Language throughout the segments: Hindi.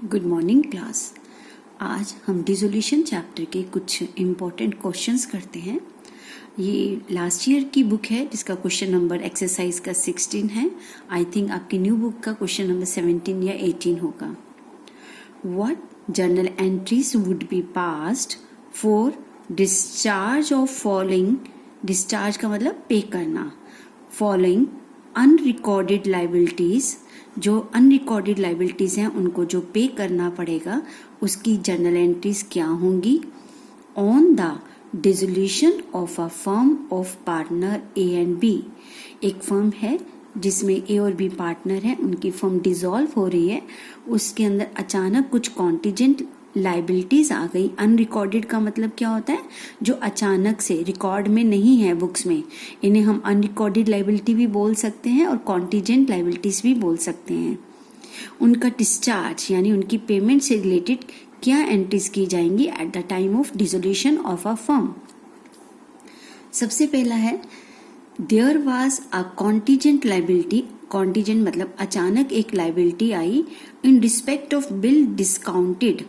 Good morning class. आज हम डिसोल्यूशन चैप्टर के कुछ इम्पोर्टेंट क्वेश्चंस करते हैं। ये लास्ट ईयर की बुक है जिसका क्वेश्चन नंबर एक्सरसाइज का 16 है। आई थिंक आपकी न्यू बुक का क्वेश्चन नंबर 17 या 18 होगा। What journal entries would be passed for discharge of following, discharge का मतलब पे करना, फॉलोइंग अनरिकॉर्डेड लाइबिलिटीज, जो अनरिकॉर्डेड लाइबिलिटीज हैं उनको जो पे करना पड़ेगा उसकी जर्नल एंट्रीज क्या होंगी। On the dissolution of a firm of partner A and B, एक फर्म है जिसमें ए और बी पार्टनर हैं, उनकी फर्म डिसॉल्व हो रही है, उसके अंदर अचानक कुछ कॉन्टिजेंट लाइबिलिटीज आ गई। अनरिकॉर्डेड का मतलब क्या होता है, जो अचानक से रिकॉर्ड में नहीं है बुक्स में, इन्हें हम अनरिकॉर्डेड लाइबिलिटी भी बोल सकते हैं और कॉन्टिजेंट लाइबिलिटीज भी बोल सकते हैं। उनका डिस्चार्ज यानी उनकी पेमेंट से रिलेटेड क्या एंट्रीज की जाएंगी at the time of dissolution of a firm. सबसे पहला है there was a contingent liability. Contingent मतलब अचानक एक लाइबिलिटी आई in respect of bill discounted.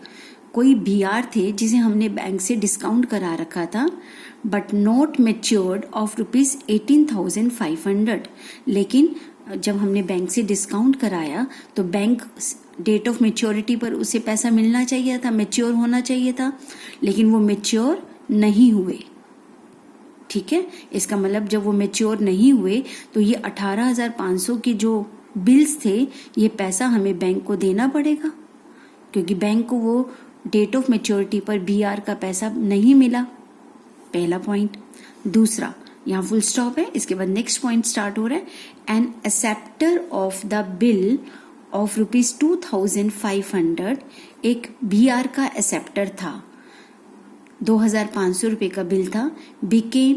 कोई बीआर थे जिसे हमने बैंक से डिस्काउंट करा रखा था, बट नॉट मेच्योर्ड ऑफ ₹18,500। लेकिन जब हमने बैंक से डिस्काउंट कराया तो बैंक डेट ऑफ मेच्योरिटी पर उसे पैसा मिलना चाहिए था, मेच्योर होना चाहिए था, लेकिन वो मेच्योर नहीं हुए। ठीक है, इसका मतलब जब वो मेच्योर नहीं हुए तो ये 18,500 के जो बिल्स थे ये पैसा हमें बैंक को देना पड़ेगा, क्योंकि बैंक को वो डेट ऑफ मेच्योरिटी पर बीआर का पैसा नहीं मिला। पहला पॉइंट। दूसरा, यहाँ फुल स्टॉप है, इसके बाद नेक्स्ट पॉइंट स्टार्ट हो रहा है। An acceptor of the bill of ₹2,500, एक बीआर का एक्सेप्टर था, 2,500 रुपये का बिल था, बिकेम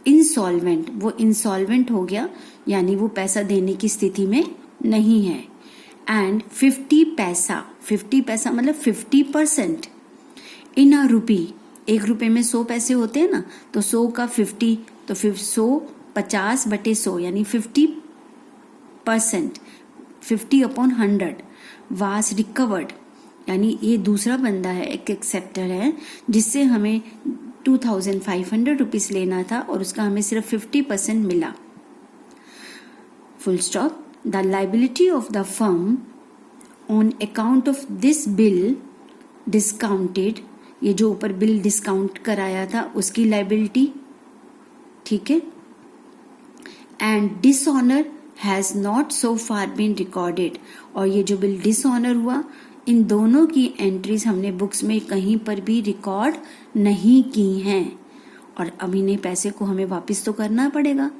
इंसॉल्वेंट, वो इंसॉल्वेंट हो गया यानी वो पैसा देने की स्थिति में नहीं है। एंड 50 पैसा मतलब 50% इन अ रुपी, एक रुपए में 100 पैसे होते हैं ना, तो 100 का 50 तो फिर 100 50/100 यानी 50%, 50/100 वाज रिकवर्ड। यानी ये दूसरा बंदा है, एक एक्सेप्टर है जिससे हमें 2,500 रुपीज लेना था और उसका हमें सिर्फ 50% मिला। Full stop. The liability of the firm on account of this bill discounted, ये जो ऊपर बिल डिस्काउंट कराया था उसकी लाइबिलिटी, ठीक है। And dishonour has not so far been recorded, और ये जो बिल डिसऑनर हुआ इन दोनों की एंट्रीज हमने बुक्स में कहीं पर भी रिकॉर्ड नहीं की हैं, और अब इन्हें पैसे को हमें वापस तो करना पड़ेगा।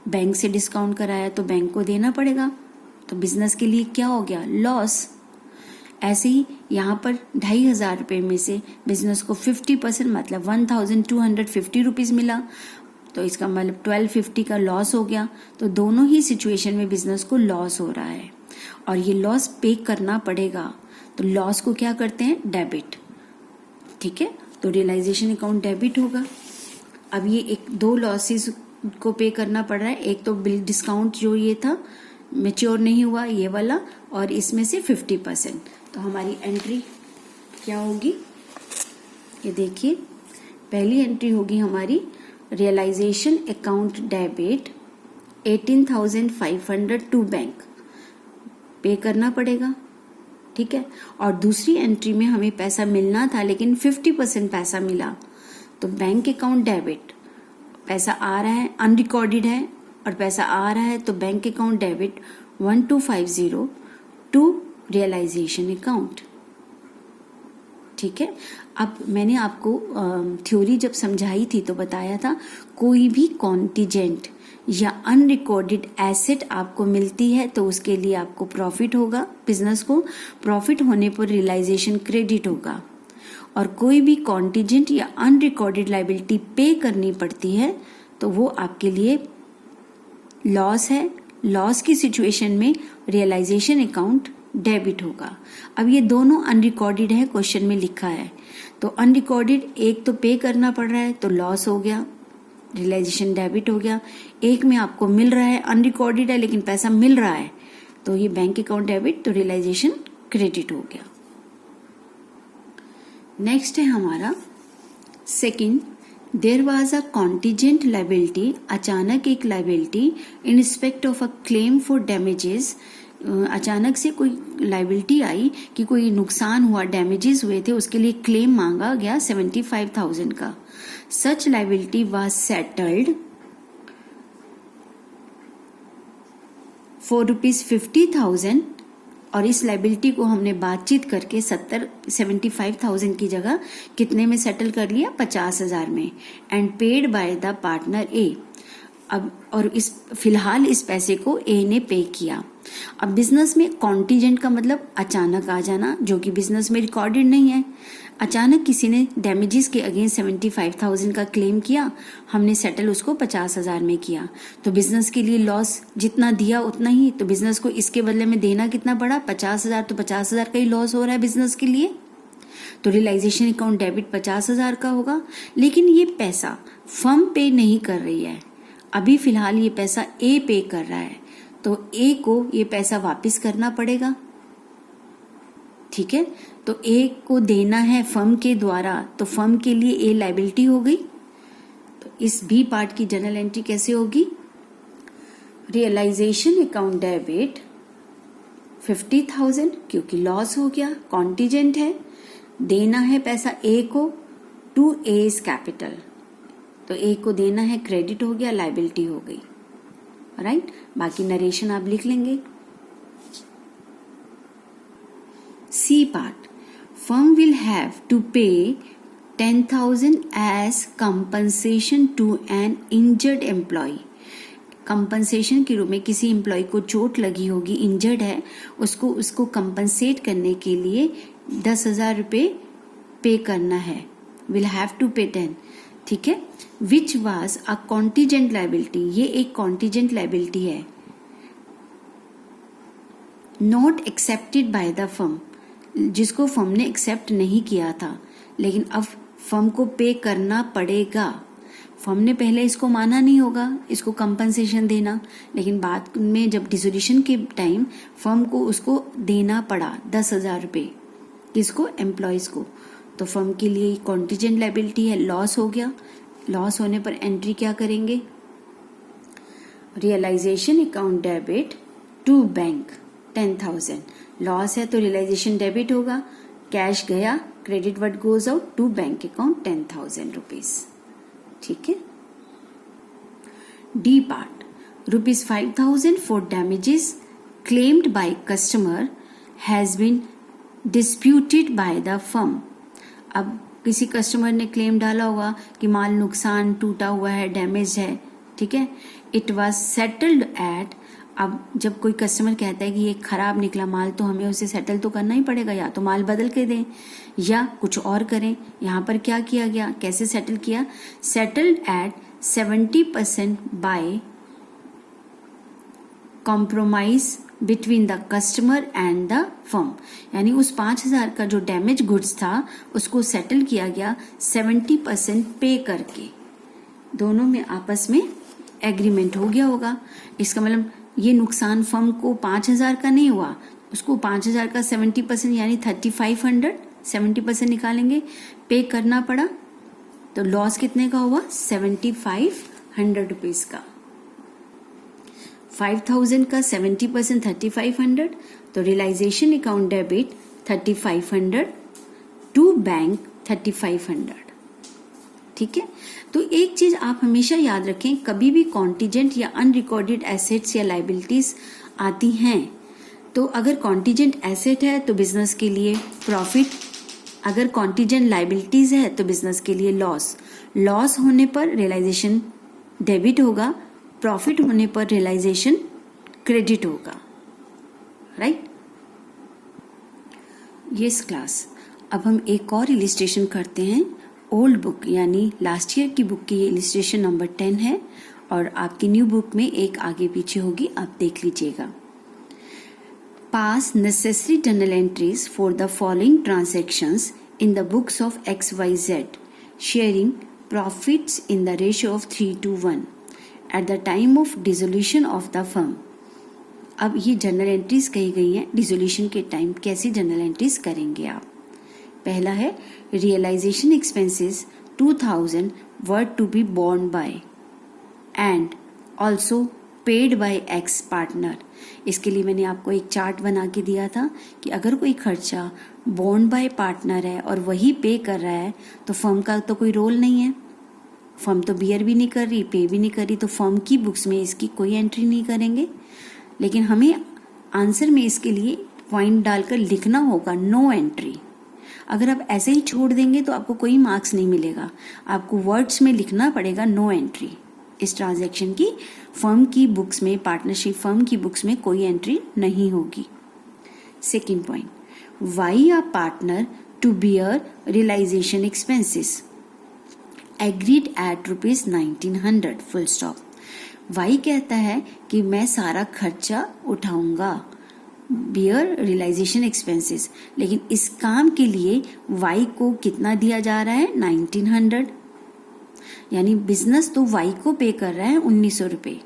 बैंक से डिस्काउंट कराया तो बैंक को देना पड़ेगा, तो बिजनेस के लिए क्या हो गया, लॉस। ऐसे ही यहाँ पर 2,500 रुपये में से बिजनेस को 50% मतलब 1,250 रुपीज मिला, तो इसका मतलब 1,250 का लॉस हो गया। तो दोनों ही सिचुएशन में बिजनेस को लॉस हो रहा है और ये लॉस पे करना पड़ेगा। तो लॉस को क्या करते हैं, डेबिट, ठीक है। तो रियलाइजेशन अकाउंट डेबिट होगा। अब ये दो लॉसेस को पे करना पड़ रहा है, एक तो बिल डिस्काउंट जो ये था मेच्योर नहीं हुआ ये वाला, और इसमें से 50%। तो हमारी एंट्री क्या होगी, ये देखिए, पहली एंट्री होगी हमारी realisation account debit 18,500 to bank, pay करना पड़ेगा, ठीक है। और दूसरी एंट्री में हमें पैसा मिलना था लेकिन 50% पैसा मिला, तो बैंक अकाउंट डेबिट, पैसा आ रहा है, अनरिकॉर्डेड है और पैसा आ रहा है, तो bank account debit 1250 to realisation account, ठीक है। अब मैंने आपको थ्योरी जब समझाई थी तो बताया था कोई भी कॉन्टिजेंट या अनरिकॉर्डेड एसेट आपको मिलती है तो उसके लिए आपको प्रॉफिट होगा, बिजनेस को प्रॉफिट होने पर रियलाइजेशन क्रेडिट होगा। और कोई भी कॉन्टिजेंट या अनरिकॉर्डेड लाइबिलिटी पे करनी पड़ती है तो वो आपके लिए लॉस है। लॉस की सिचुएशन में रियलाइजेशन अकाउंट डेबिट होगा। अब ये दोनों अनरिकॉर्डेड है, क्वेश्चन में लिखा है, तो अनरिकॉर्डेड एक तो पे करना पड़ रहा है तो लॉस हो गया, रियलाइजेशन डेबिट हो गया। एक में आपको मिल रहा है, अनरिकॉर्डेड है लेकिन पैसा मिल रहा है, तो ये बैंक अकाउंट डेबिट, तो रियलाइजेशन क्रेडिट हो गया। नेक्स्ट है हमारा second, there was a contingent liability, अचानक एक liability in respect of a claim for damages, अचानक से कोई लाइबिलिटी आई कि कोई नुकसान हुआ, डैमेजेस हुए थे, उसके लिए क्लेम मांगा गया 75,000 का. सच लाइबिलिटी वाज सेटल्ड फॉर ₹50,000 और इस लाइबिलिटी को हमने बातचीत करके 75,000 की जगह कितने में सेटल कर लिया, 50,000 में, and paid by the partner A. अब और इस फिलहाल इस पैसे को ए ने पे किया. अब बिजनेस में कॉन्टीजेंट का मतलब अचानक आ जाना, जो कि बिजनेस में रिकॉर्डेड नहीं है. अचानक किसी ने डैमेजेस के अगेंस्ट 75,000 का क्लेम किया, हमने सेटल उसको 50,000 में किया, तो बिजनेस के लिए लॉस जितना दिया उतना ही, तो बिजनेस को इसके बदले में देना कितना पड़ा, 50,000, तो 50,000 का ही लॉस हो रहा है बिजनेस के लिए. तो रियलाइजेशन अकाउंट डेबिट 50,000 का होगा. लेकिन ये पैसा फर्म पे नहीं कर रही है, अभी फिलहाल ये पैसा ए पे कर रहा है, तो ए को ये पैसा वापस करना पड़ेगा. ठीक है, तो ए को देना है फर्म के द्वारा, तो फर्म के लिए ए लाइबिलिटी हो गई. तो इस बी पार्ट की जर्नल एंट्री कैसे होगी, रियलाइजेशन अकाउंट डेबिट 50,000 क्योंकि लॉस हो गया, कॉन्टीजेंट है, देना है पैसा ए को टू एज कैपिटल, तो ए को देना है, क्रेडिट हो गया, लाइबिलिटी हो गई. राइट, बाकी नरेशन आप लिख लेंगे. C part, firm will have to pay 10,000 as compensation to an injured employee. Compensation के रूप में किसी एम्प्लॉय को चोट लगी होगी, इंजर्ड है, उसको कंपनसेट करने के लिए 10,000 रुपये पे करना है. विल हैव टू पे 10. ठीक है, which was a contingent liability, ये एक कॉन्टीजेंट लाइबिलिटी है, not accepted by the firm, जिसको फर्म ने एक्सेप्ट नहीं किया था, लेकिन अब फर्म को पे करना पड़ेगा. फर्म ने पहले इसको माना नहीं होगा, इसको कंपनसेशन देना, लेकिन बाद में जब डिसोल्यूशन के टाइम फर्म को उसको देना पड़ा 10,000 रुपये, किसको, एम्प्लॉयज को. तो फर्म के लिए कॉन्टीजेंट लाइबिलिटी है, लॉस हो गया. लॉस होने पर एंट्री क्या करेंगे, realisation account debit to bank 10,000. Loss है तो रियलाइजेशन डेबिट होगा, कैश गया, credit what goes out to bank account 10,000 rupees. ठीक है. D part, ₹5,000 for damages claimed by customer has been disputed by the firm. अब किसी कस्टमर ने क्लेम डाला होगा कि माल नुकसान, टूटा हुआ है, डैमेज है. ठीक है, इट वॉज सेटल्ड एट. अब जब कोई कस्टमर कहता है कि ये खराब निकला माल, तो हमें उसे सेटल तो करना ही पड़ेगा, या तो माल बदल के दें या कुछ और करें. यहाँ पर क्या किया गया, कैसे सेटल किया, settled at 70% by compromise between the customer and the firm. यानी उस 5,000 का जो डैमेज गुड्स था उसको सेटल किया गया 70% पे करके. दोनों में आपस में एग्रीमेंट हो गया होगा. इसका मतलब ये नुकसान फर्म को 5,000 का नहीं हुआ, उसको 5,000 का 70% यानी 3,500, 70% निकालेंगे, पे करना पड़ा. तो लॉस कितने का हुआ, 7,500 रुपीज का. 5,000 का 70% 3,500, तो realisation account debit 3,500 to bank 3,500. ठीक है, तो एक चीज आप हमेशा याद रखें, कभी भी कॉन्टीजेंट या अनरिकॉर्डेड एसेट्स या लाइबिलिटीज आती हैं, तो अगर कॉन्टीजेंट एसेट है तो बिजनेस के लिए प्रॉफिट, अगर कॉन्टीजेंट लाइबिलिटीज है तो बिजनेस के लिए लॉस. लॉस होने पर रियलाइजेशन डेबिट होगा, प्रॉफिट होने पर रियलाइजेशन क्रेडिट होगा. राइट. यस क्लास, अब हम एक और इलिस्ट्रेशन करते हैं. ओल्ड बुक यानी लास्ट ईयर की बुक की ये इलिस्ट्रेशन नंबर 10 है और आपकी न्यू बुक में एक आगे पीछे होगी, आप देख लीजिएगा. पास necessary journal entries for the following transactions in the books of XYZ sharing profits in the ratio of 3:1 eight the time of dissolution of the firm. अब ये जर्नल एंट्रीज कही गई हैं डिसोल्यूशन के टाइम, कैसी जर्नल एंट्रीज करेंगे आप. पहला है realisation expenses 2000 were to be borne by and also paid by X partner. इसके लिए मैंने आपको एक चार्ट बना के दिया था कि अगर कोई खर्चा बोर्न बाय पार्टनर है और वही पे कर रहा है तो फर्म का तो कोई रोल नहीं है, फर्म तो बियर भी नहीं कर रही, पे भी नहीं कर रही, तो फर्म की बुक्स में इसकी कोई एंट्री नहीं करेंगे। लेकिन हमें आंसर में इसके लिए पॉइंट डालकर लिखना होगा नो एंट्री। अगर आप ऐसे ही छोड़ देंगे तो आपको कोई मार्क्स नहीं मिलेगा, आपको वर्ड्स में लिखना पड़ेगा नो एंट्री। इस ट्रांजैक्शन की फर्म की बुक्स में, पार्टनरशिप फर्म की बुक्स में कोई एंट्री नहीं होगी। Second point, Y a partner to bear realisation expenses agreed at ₹1900 full stop. Y कहता है कि मैं सारा खर्चा उठाऊंगा, बियर रियलाइजेशन एक्सपेंसेस, लेकिन इस काम के लिए वाई को कितना दिया जा रहा है 1900, यानी बिजनेस तो वाई को पे कर रहा है 1900 रुपए,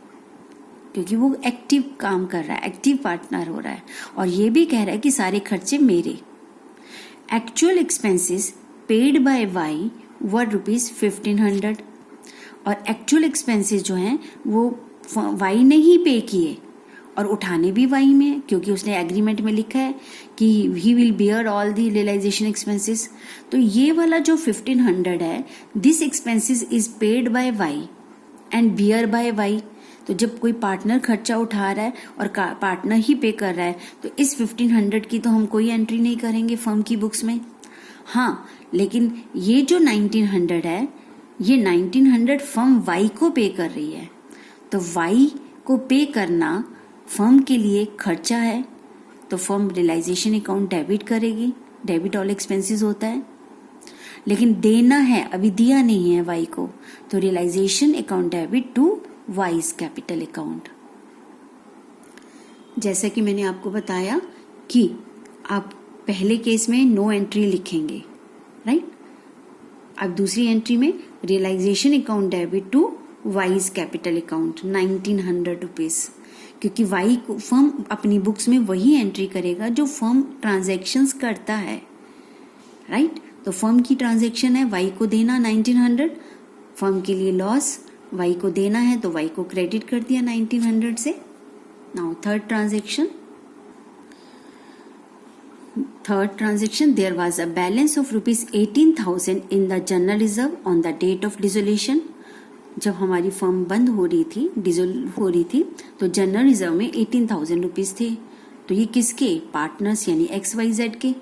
क्योंकि वो एक्टिव काम कर रहा है, एक्टिव पार्टनर हो रहा है, और ये भी कह रहा है कि सारे खर्चे मेरे। Actual expenses paid by why were ₹1500, और एक्चुअल एक्सपेंसेस जो हैं वो वाई ने ही पे किए और उठाने भी वाई में, क्योंकि उसने एग्रीमेंट में लिखा है कि he will bear all the realisation expenses. तो ये वाला जो 1500 है, this expenses is paid by Y and bear by Y. तो जब कोई पार्टनर खर्चा उठा रहा है और पार्टनर ही पे कर रहा है तो इस 1500 की तो हम कोई एंट्री नहीं करेंगे फर्म की बुक्स में। हाँ, लेकिन ये जो 1900 है, ये 1900 फर्म वाई को पे कर रही है, तो वाई को पे करना फर्म के लिए खर्चा है, तो फर्म रियलाइजेशन अकाउंट डेबिट करेगी, डेबिट ऑल एक्सपेंसेस होता है। लेकिन देना है, अभी दिया नहीं है वाई को, तो realisation account debit to Y's capital account. जैसा कि मैंने आपको बताया कि आप पहले केस में नो एंट्री लिखेंगे, राइट। अब दूसरी एंट्री में realisation account debit to Y's capital account 1900 rupees, क्योंकि वाई को फर्म अपनी बुक्स में वही एंट्री करेगा जो फर्म ट्रांजैक्शंस करता है, राइट। तो फर्म की ट्रांजैक्शन है, वाई को देना 1900, फर्म के लिए लॉस, वाई को देना है तो वाई को क्रेडिट कर दिया 1900 से। Now third transaction, there was a balance of ₹18,000 in the general reserve on the date of dissolution. जब हमारी फर्म बंद हो रही थी, डिसोल्व हो रही थी, तो जनरल रिजर्व में 18,000 रुपीज थे। तो ये किसके? पार्टनर्स यानी XYZ के।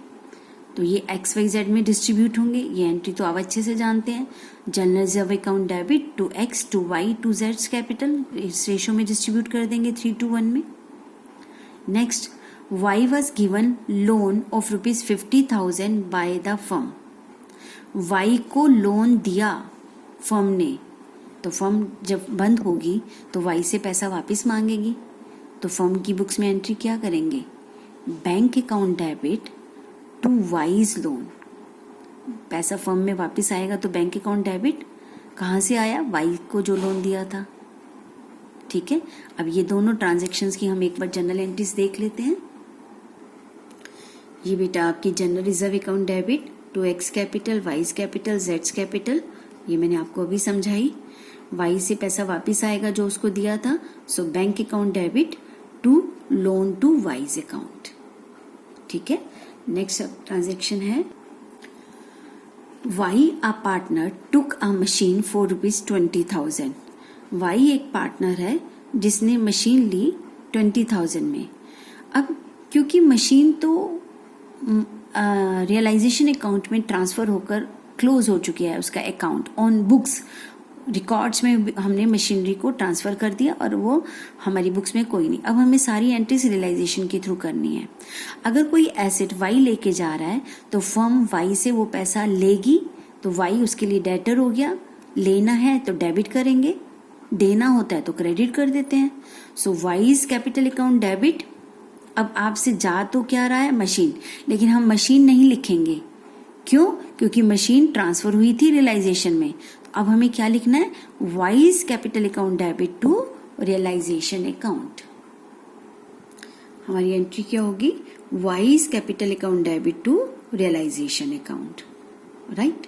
तो ये XYZ में डिस्ट्रीब्यूट होंगे, ये एंट्री तो आप अच्छे से जानते हैं। General reserve account debit to X to Y to Z capital, इस रेशो में डिस्ट्रीब्यूट कर देंगे 3:1 में। Next, Y was given loan of ₹50,000 by the firm. Y को लोन दिया फर्म ने, तो फर्म जब बंद होगी तो Y से पैसा वापस मांगेगी, तो फर्म की बुक्स में एंट्री क्या करेंगे? Bank account debit to Y's loan. पैसा फर्म में वापस आएगा तो बैंक अकाउंट डेबिट कहाँ से आया? वाई को जो लोन दिया था, ठीक है। अब ये दोनों ट्रांजैक्शंस की हम एक बार जनरल एंट्रीज देख लेते हैं। ये बेटा आपकी general reserve account debit to X capital, Y's capital, Z capital, ये मैंने आपको अभी समझाई। वाई से पैसा वापस आएगा जो उसको दिया था, so bank account debit to loan to Y's account, ठीक है। नेक्स्ट ट्रांजैक्शन है Y a partner took a machine for ₹20,000। Y एक पार्टनर है जिसने मशीन ली 20,000 में। अब क्योंकि मशीन तो रियलाइजेशन अकाउंट में ट्रांसफर होकर क्लोज हो चुकी है, उसका अकाउंट ऑन बुक्स रिकॉर्ड्स में हमने मशीनरी को ट्रांसफर कर दिया और वो हमारी बुक्स में कोई नहीं। अब हमें सारी एंट्रीज रियलाइजेशन के थ्रू करनी है। अगर कोई एसेट वाई लेके जा रहा है तो फर्म वाई से वो पैसा लेगी, तो वाई उसके लिए डेटर हो गया। लेना है तो डेबिट करेंगे, देना होता है तो क्रेडिट कर देते हैं। सो वाइज कैपिटल अकाउंट डेबिट। अब आपसे जा तो क्या रहा है? मशीन, लेकिन हम मशीन नहीं लिखेंगे। क्यों? क्योंकि मशीन ट्रांसफर हुई थी रियलाइजेशन में। अब हमें क्या लिखना है? Y's capital account debit to realisation account. हमारी एंट्री क्या होगी? Y's capital account debit to realisation account, right.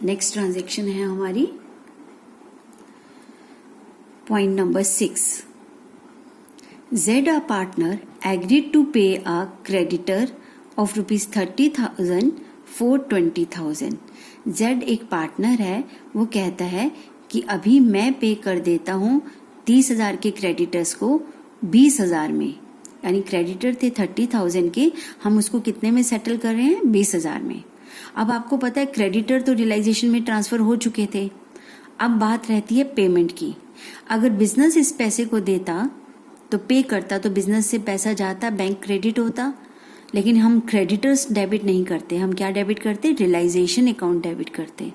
Next transaction है हमारी point number 6। Z, a partner, agreed to pay a creditor of ₹30,000 for $20,000। Z एक पार्टनर है, वो कहता है कि अभी मैं पे कर देता हूँ 30,000 के क्रेडिटर्स को 20,000 में, यानी क्रेडिटर थे 30,000 के, हम उसको कितने में सेटल कर रहे हैं? 20,000 में। अब आपको पता है क्रेडिटर तो रियलाइजेशन में ट्रांसफर हो चुके थे, अब बात रहती है पेमेंट की। अगर बिजनेस इस पैसे को देता तो पे करता, तो बिजनेस से पैसा जाता, बैंक क्रेडिट होता, लेकिन हम क्रेडिटर्स डेबिट नहीं करते, हम क्या डेबिट करते? रियलाइजेशन अकाउंट डेबिट करते।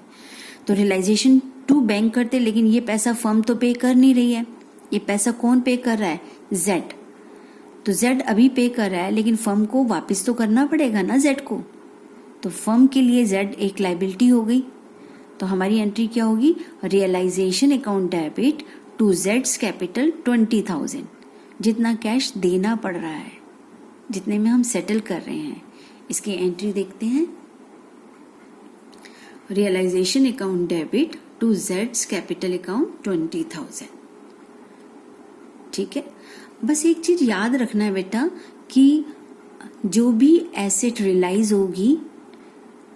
तो रियलाइजेशन टू बैंक करते, लेकिन ये पैसा फर्म तो पे कर नहीं रही है, ये पैसा कौन पे कर रहा है? जेड। तो जेड अभी पे कर रहा है, लेकिन फर्म को वापस तो करना पड़ेगा ना जेड को, तो फर्म के लिए जेड एक लायबिलिटी हो गई। तो हमारी एंट्री क्या होगी? रियलाइजेशन अकाउंट डेबिट टू जेड्स कैपिटल 20,000, जितना कैश देना पड़ रहा है, जितने में हम सेटल कर रहे हैं। इसकी एंट्री देखते हैं। रियलाइजेशन अकाउंट डेबिट टू जेड्स कैपिटल अकाउंट 20,000। ठीक है, बस एक चीज याद रखना है बेटा कि जो भी एसेट रियलाइज होगी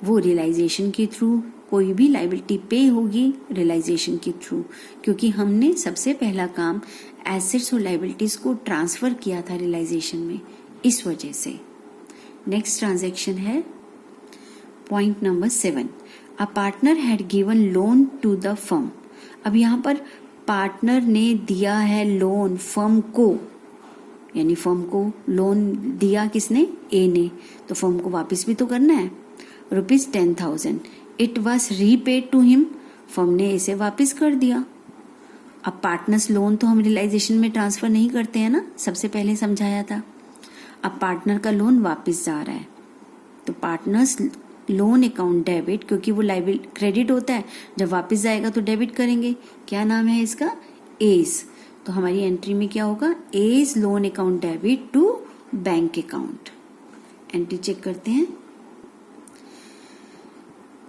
वो रियलाइजेशन के थ्रू, कोई भी लायबिलिटी पे होगी रियलाइजेशन के थ्रू, क्योंकि हमने सबसे पहला काम एसेट्स और लायबिलिटीज को ट्रांसफर किया था रियलाइजेशन में, इस वजह से। नेक्स्ट ट्रांजैक्शन है point number 7। A partner had given loan to the firm. अब यहाँ पर पार्टनर ने दिया है लोन फर्म को, यानी फर्म को लोन दिया किसने? ए ने, तो फर्म को वापस भी तो करना है। ₹10,000 it was repaid to him, firm ने इसे वापस कर दिया। अब पार्टनर्स लोन तो हम रियलाइजेशन में ट्रांसफर नहीं करते हैं ना, सबसे पहले समझाया था। अब पार्टनर का लोन वापस जा रहा है, तो पार्टनर्स लोन अकाउंट डेबिट, क्योंकि वो लायबिलिटी क्रेडिट होता है, जब वापस जाएगा तो डेबिट करेंगे। क्या नाम है इसका? एज। तो हमारी एंट्री में क्या होगा? X's loan account debit to bank account. Entry check करते हैं।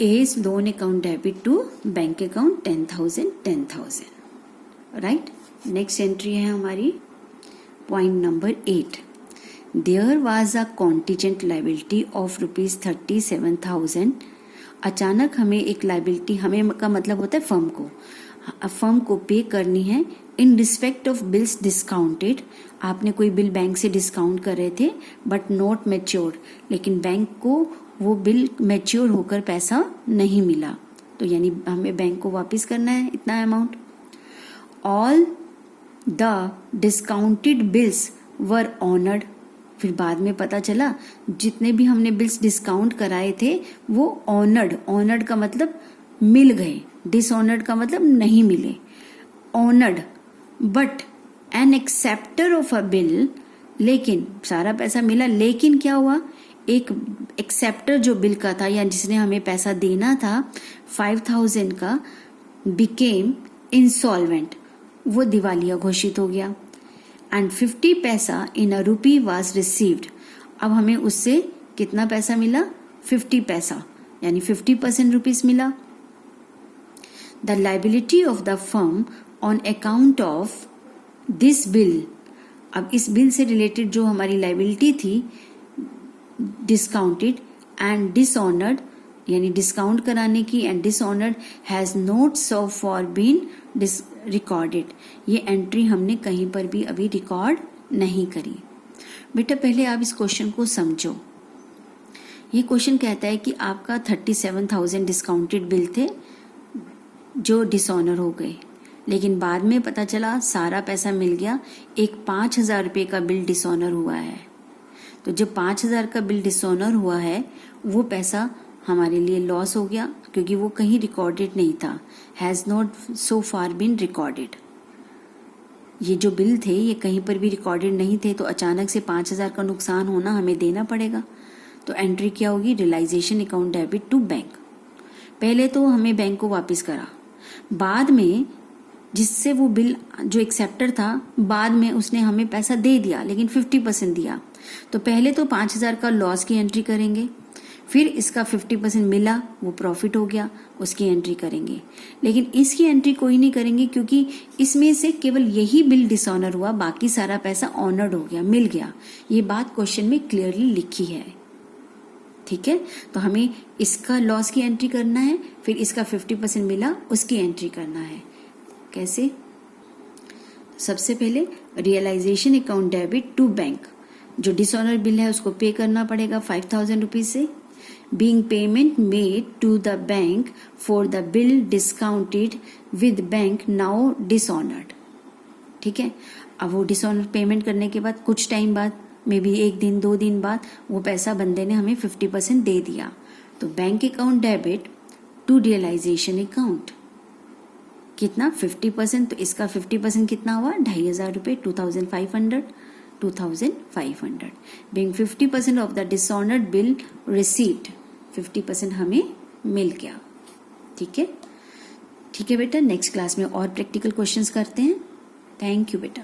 X's loan account debit to bank account 10,000। Right. Next entry है हमारी point number 8। There was a contingent liability of ₹37,000। अचानक हमें एक लायबिलिटी, हमें का मतलब होता है फर्म को पे करनी है इन रिस्पेक्ट ऑफ बिल्स डिस्काउंटेड। आपने कोई बिल बैंक से डिस्काउंट कर रहे थे बट नॉट मैच्योर्ड, लेकिन बैंक को वो बिल मैच्योर होकर पैसा नहीं मिला, तो यानी हमें बैंक को वापस करना है इतना amount. All the discounted bills were honoured. फिर बाद में पता चला जितने भी हमने बिल्स डिस्काउंट कराए थे वो ऑनर्ड का मतलब मिल गए, डिसऑनर्ड का मतलब नहीं मिले। Honoured but an acceptor of a bill, लेकिन सारा पैसा मिला, लेकिन क्या हुआ? एक एक्सेप्टर जो बिल का था या जिसने हमें पैसा देना था 5,000 का, बिकेम इंसॉल्वेंट, वो दिवालिया घोषित हो गया। एंड 50 पैसा इन अ रूपी वाज रिसीव्ड। अब हमें उससे कितना पैसा मिला? 50 पैसा, यानी 50% रुपीज मिला। The liability of the firm on account of this bill. अब इस बिल से रिलेटेड जो हमारी लायबिलिटी थी, डिस्काउंटेड एंड डिसऑनर्ड, यानी डिस्काउंट कराने की, and dishonoured has not so for been recorded. ये एंट्री हमने कहीं पर भी अभी रिकॉर्ड नहीं करी। बेटा पहले आप इस क्वेश्चन को समझो। ये क्वेश्चन कहता है कि आपका 37,000 डिस्काउंटेड बिल थे जो डिसऑनर हो गए, लेकिन बाद में पता चला सारा पैसा मिल गया, एक 5,000 रुपये का बिल डिसऑनर हुआ है। तो जब 5,000 का बिल डिसऑनर हुआ है, वो पैसा हमारे लिए लॉस हो गया, क्योंकि वो कहीं रिकॉर्डेड नहीं था, has not so far been recorded. ये जो बिल थे ये कहीं पर भी रिकॉर्डेड नहीं थे, तो अचानक से 5,000 का नुकसान होना हमें देना पड़ेगा। तो एंट्री क्या होगी? Realisation account debit to bank. पहले तो हमें बैंक को वापस करा, बाद में जिससे वो बिल जो एक्सेप्टर था, बाद में उसने हमें पैसा दे दिया, लेकिन 50% दिया। तो पहले तो 5,000 का लॉस की एंट्री करेंगे, फिर इसका 50% मिला, वो प्रॉफिट हो गया, उसकी एंट्री करेंगे। लेकिन इसकी एंट्री कोई नहीं करेंगे क्योंकि इसमें से केवल यही बिल डिसऑनर हुआ, बाकी सारा पैसा ऑनर्ड हो गया, मिल गया। ये बात क्वेश्चन में क्लियरली लिखी है। ठीक है, तो हमें इसका लॉस की एंट्री करना है, फिर इसका 50% मिला, उसकी एंट्री करना है। कैसे? सबसे पहले realisation account debit to bank, जो डिसऑनर बिल है उसको पे करना पड़ेगा 5000 रुपीज से। Being payment made to the bank for the bill discounted with bank now dishonoured. ठीक है, अब वो डिसऑनर पेमेंट करने के बाद कुछ टाइम बाद, मे बी 1 दिन 2 दिन बाद, वो पैसा बंदे ने हमें 50% दे दिया। तो bank account debit to realisation account कितना? 50%। तो इसका 50% कितना हुआ? 2500 रुपये, 2500। Being 50% of the dishonored bill received, 50% हमें मिल गया। ठीक है, ठीक है बेटा, नेक्स्ट क्लास में और प्रैक्टिकल क्वेश्चंस करते हैं। थैंक यू बेटा।